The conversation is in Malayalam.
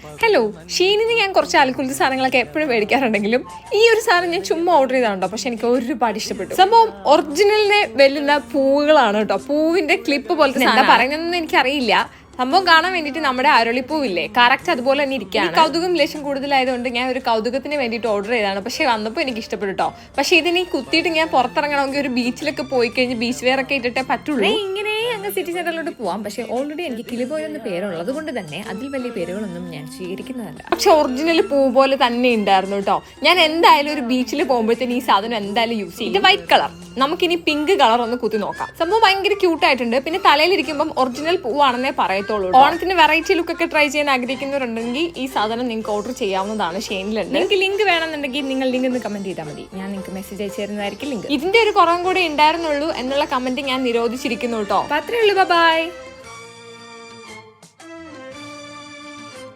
ഹലോ, ഷീനിന്ന് ഞാൻ കുറച്ച് അൽക്കുലത്തെ സാധനങ്ങളൊക്കെ എപ്പോഴും മേടിക്കാറുണ്ടെങ്കിലും ഈ ഒരു സാധനം ഞാൻ ചുമ്മാ ഓർഡർ ചെയ്താണ്ടോ, പക്ഷെ എനിക്ക് ഒരുപാട് ഇഷ്ടപ്പെട്ടു. സംഭവം ഒറിജിനലിനെ വെല്ലുന്ന പൂവുകളാണ് കേട്ടോ. പൂവിന്റെ ക്ലിപ്പ് പോലത്തെ എന്താ പറയുന്നതെന്ന് എനിക്കറിയില്ല. സംഭവം കാണാൻ വേണ്ടിയിട്ട് നമ്മുടെ അരളിപ്പൂവില്ലേ, കറക്റ്റ് അതുപോലെ തന്നെ ഇരിക്കുകയാണ്. കൗതുകം ലേശം കൂടുതലായതുകൊണ്ട് ഞാൻ ഒരു കൗതുകത്തിന് വേണ്ടിയിട്ട് ഓർഡർ ചെയ്തതാണ്. പക്ഷെ വന്നപ്പോൾ എനിക്ക് ഇഷ്ടപ്പെട്ടു കേട്ടോ. പക്ഷെ ഇതിന് കുത്തിയിട്ട് ഞാൻ പുറത്തിറങ്ങണമെങ്കിൽ ഒരു ബീച്ചിലൊക്കെ പോയി കഴിഞ്ഞ് ബീച്ച് വെയർ ഒക്കെ ഇട്ടിട്ടേ പറ്റുള്ളൂ. ഇങ്ങനെ അങ്ങ് സിറ്റി സെന്ററിലോട്ട് പോവാം. പക്ഷെ ഓൾറെഡി എനിക്ക് കിളിബോയ് എന്ന പേരുള്ളത് കൊണ്ട് തന്നെ അതിൽ വലിയ പേരുകളൊന്നും ഞാൻ സ്വീകരിക്കുന്നതല്ല. പക്ഷെ ഒറിജിനൽ പൂ പോലെ തന്നെ ഉണ്ടായിരുന്നു കേട്ടോ. ഞാൻ എന്തായാലും ഒരു ബീച്ചിൽ പോകുമ്പോഴത്തേന് ഈ സാധനം എന്തായാലും യൂസ് ചെയ്യും. ഇത് വൈറ്റ് കളർ, നമുക്കിനി പിങ്ക് കളർ ഒന്ന് കുത്തി നോക്കാം. സംഭവം ഭയങ്കര ക്യൂട്ടായിട്ടുണ്ട്. പിന്നെ തലയിലിരിക്കുമ്പോൾ ഒറിജിനൽ പൂവാണെന്നേ പറയത്തുള്ളൂ. ഓണത്തിന് വെറൈറ്റി ലുക്ക് ഒക്കെ ട്രൈ ചെയ്യാൻ ആഗ്രഹിക്കുന്നവരുണ്ടെങ്കിൽ ഈ സാധനം നിങ്ങൾക്ക് ഓർഡർ ചെയ്യാവുന്നതാണ്. ഷെയിനിലുണ്ട്. നിങ്ങൾക്ക് ലിങ്ക് വേണമെന്നുണ്ടെങ്കിൽ നിങ്ങൾ ലിങ്ക് ഒന്ന് കമന്റ് ചെയ്താൽ മതി. ഞാൻ നിങ്ങൾക്ക് മെസ്സേജ് അയച്ചു തരുന്നതായിരിക്കും ലിങ്ക്. ഇതിന്റെ ഒരു കുറവും കൂടി ഉണ്ടായിരുന്നുള്ളൂ എന്നുള്ള കമന്റ് ഞാൻ നിരോധിച്ചിരിക്കുന്നു കേട്ടോ. അത്രേ ഉള്ളൂ. ബൈ.